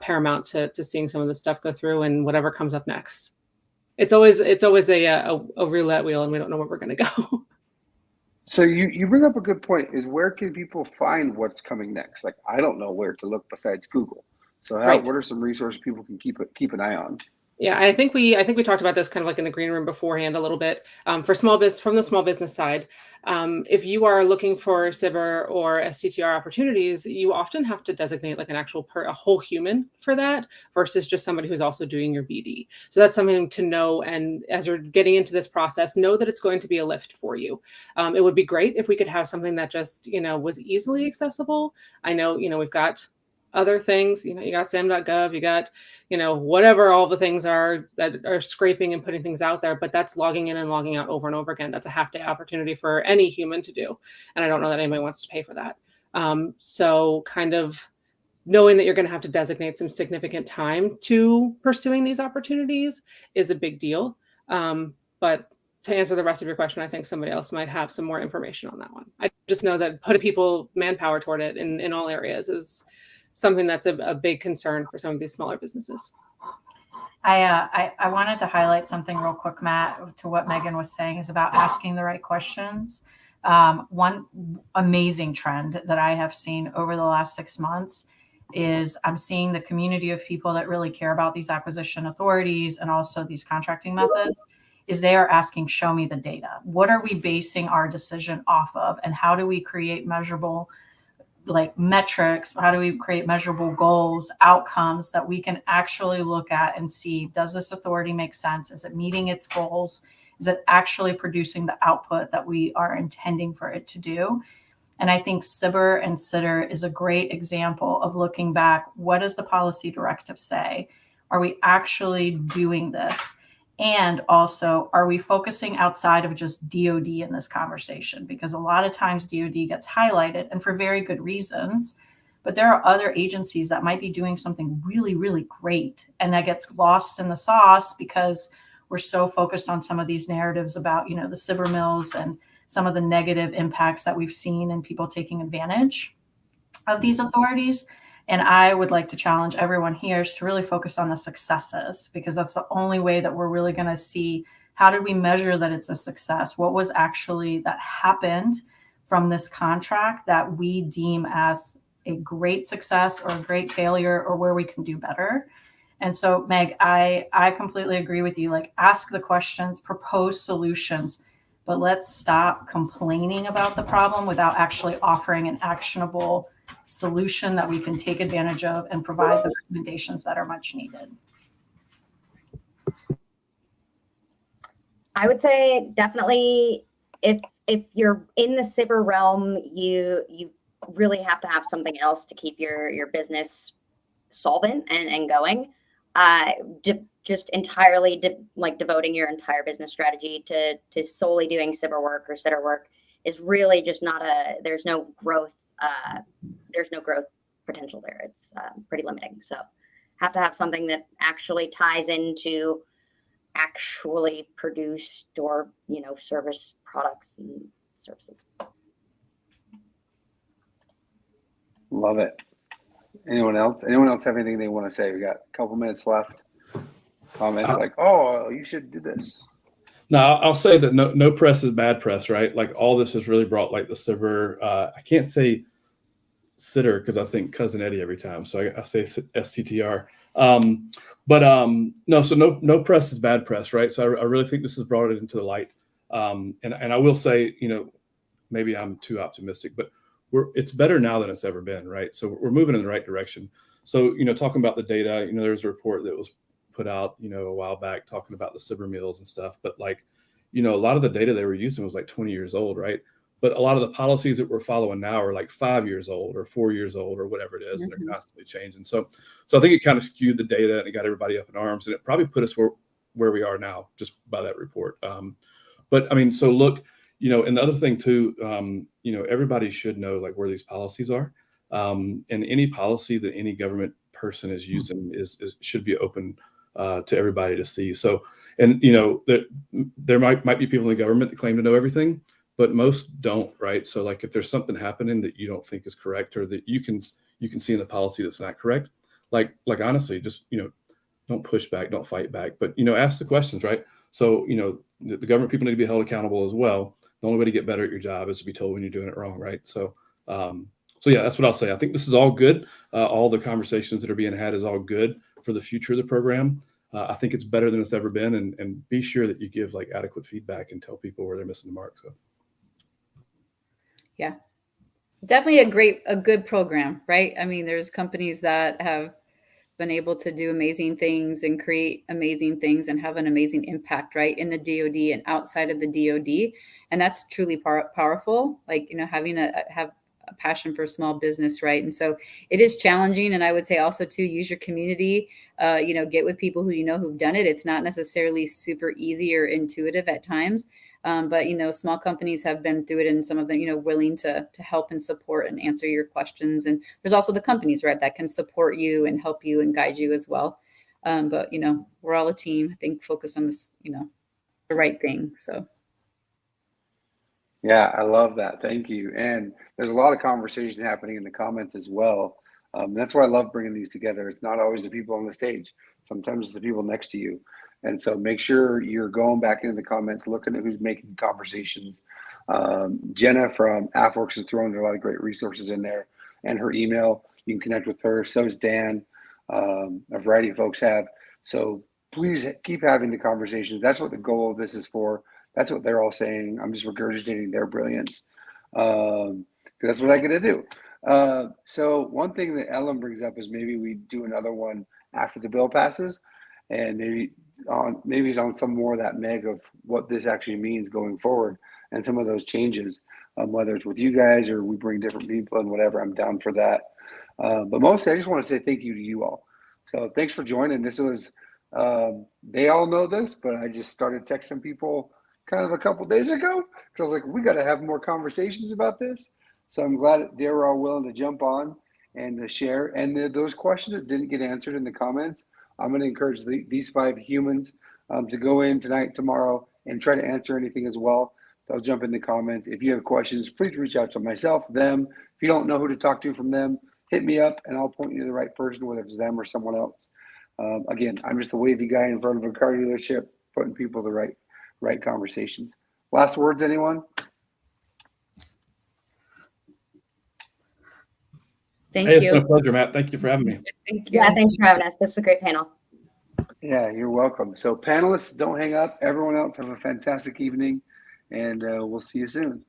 paramount to seeing some of this stuff go through and whatever comes up next. It's always a roulette wheel and we don't know where we're going to go. So you bring up a good point, is where can people find what's coming next? Like, I don't know where to look besides Google. So Right. What are some resources people can keep an eye on? Yeah, I think we talked about this kind of like in the green room beforehand a little bit. For small business, from the small business side, if you are looking for SBIR or STTR opportunities, you often have to designate like an actual a whole human for that versus just somebody who's also doing your BD. So that's something to know. And as you're getting into this process, know that it's going to be a lift for you. It would be great if we could have something that just was easily accessible. I know we've got other things, you got sam.gov, you got, whatever all the things are that are scraping and putting things out there, but that's logging in and logging out over and over again. That's a half-day opportunity for any human to do. And I don't know that anybody wants to pay for that. So kind of knowing that you're going to have to designate some significant time to pursuing these opportunities is a big deal. But to answer the rest of your question, I think somebody else might have some more information on that one. I just know that putting people manpower toward it in all areas is something that's a big concern for some of these smaller businesses. I wanted to highlight something real quick, Matt, to what Megan was saying is about asking the right questions. One amazing trend that I have seen over the last 6 months is I'm seeing the community of people that really care about these acquisition authorities and also these contracting methods is they are asking, show me the data. What are we basing our decision off of? And how do we create measurable like metrics? How do we create measurable goals, outcomes that we can actually look at and see, does this authority make sense? Is it meeting its goals? Is it actually producing the output that we are intending for it to do? And I think SBIR and STTR is a great example of looking back. What does the policy directive say? Are we actually doing this? And also, are we focusing outside of just DOD in this conversation? Because a lot of times DOD gets highlighted and for very good reasons, but there are other agencies that might be doing something really, really great. And that gets lost in the sauce because we're so focused on some of these narratives about, the SBIR mills and some of the negative impacts that we've seen and people taking advantage of these authorities. And I would like to challenge everyone here is to really focus on the successes, because that's the only way that we're really going to see how did we measure that it's a success? What was actually that happened from this contract that we deem as a great success or a great failure or where we can do better? And so, Meg, I completely agree with you. Like, ask the questions, propose solutions, but let's stop complaining about the problem without actually offering an actionable solution that we can take advantage of and provide the recommendations that are much needed. I would say definitely if you're in the SBIR realm, you really have to have something else to keep your business solvent and going. Just entirely devoting your entire business strategy to solely doing SBIR work or STTR work is really just not there's no growth potential there. It's pretty limiting. So have to have something that actually ties into actually produced or, service products and services. Love it. Anyone else? Anyone else have anything they want to say? We got a couple minutes left. Comments like, oh, you should do this. No, I'll say that no press is bad press, right? Like all this has really brought like the SBIR. I can't say STTR because I think Cousin Eddie every time, so I say STTR. No, so no press is bad press, right? So I really think this has brought it into the light. And I will say, maybe I'm too optimistic, but it's better now than it's ever been, right? So we're moving in the right direction. So talking about the data, there's a report that was put out, a while back talking about the SBIR meals and stuff. But like, a lot of the data they were using was like 20 years old, right? But a lot of the policies that we're following now are like 5 years old or 4 years old or whatever it is, and they're constantly changing. So I think it kind of skewed the data and it got everybody up in arms, and it probably put us where we are now just by that report. But I mean, so look, and the other thing too, everybody should know like where these policies are, and any policy that any government person is using should be open to everybody to see. So, and there might be people in the government that claim to know everything, but most don't, right? So like if there's something happening that you don't think is correct or that you can see in the policy that's not correct, like honestly, just don't push back, don't fight back, but ask the questions, right? So the government people need to be held accountable as well. The only way to get better at your job is to be told when you're doing it wrong, right? So yeah, that's what I'll say. I think this is all good. All the conversations that are being had is all good for the future of the program. I think it's better than it's ever been, and be sure that you give like adequate feedback and tell people where they're missing the mark. So yeah, it's definitely a good program, right? I mean, there's companies that have been able to do amazing things and create amazing things and have an amazing impact, right, in the DoD and outside of the DoD, and that's truly powerful. Like having have a passion for small business, right? And so it is challenging, and I would say also to use your community, get with people who who've done it. It's not necessarily super easy or intuitive at times, but small companies have been through it, and some of them willing to help and support and answer your questions. And there's also the companies, right, that can support you and help you and guide you as well. But we're all a team, I think, focused on this, the right thing. So yeah, I love that. Thank you. And there's a lot of conversation happening in the comments as well. That's why I love bringing these together. It's not always the people on the stage. Sometimes it's the people next to you. And so make sure you're going back into the comments, looking at who's making conversations. Jenna from AFWorks is throwing a lot of great resources in there, and her email, you can connect with her. So is Dan. A variety of folks have. So please keep having the conversations. That's what the goal of this is for. That's what they're all saying. I'm just regurgitating their brilliance. That's what I get to do. So one thing that Ellen brings up is maybe we do another one after the bill passes, and maybe it's on some more of that meg of what this actually means going forward and some of those changes, whether it's with you guys or we bring different people and whatever. I'm down for that. But mostly I just want to say thank you to you all. So thanks for joining. This was, they all know this, but I just started texting people kind of a couple days ago, because I was like, we got to have more conversations about this. So I'm glad they were all willing to jump on and to share. And those questions that didn't get answered in the comments, I'm going to encourage these 5 humans to go in tonight, tomorrow, and try to answer anything as well. They'll jump in the comments. If you have questions, please reach out to myself, them. If you don't know who to talk to from them, hit me up and I'll point you to the right person, whether it's them or someone else. Again, I'm just a wavy guy in front of a car dealership, putting people the right conversations. Last words, anyone? Thank It's you. been a pleasure, Matt. Thank you for having me. Thank you. Yeah, thanks for having us. This was a great panel. Yeah, you're welcome. So panelists, don't hang up. Everyone else, have a fantastic evening, and we'll see you soon.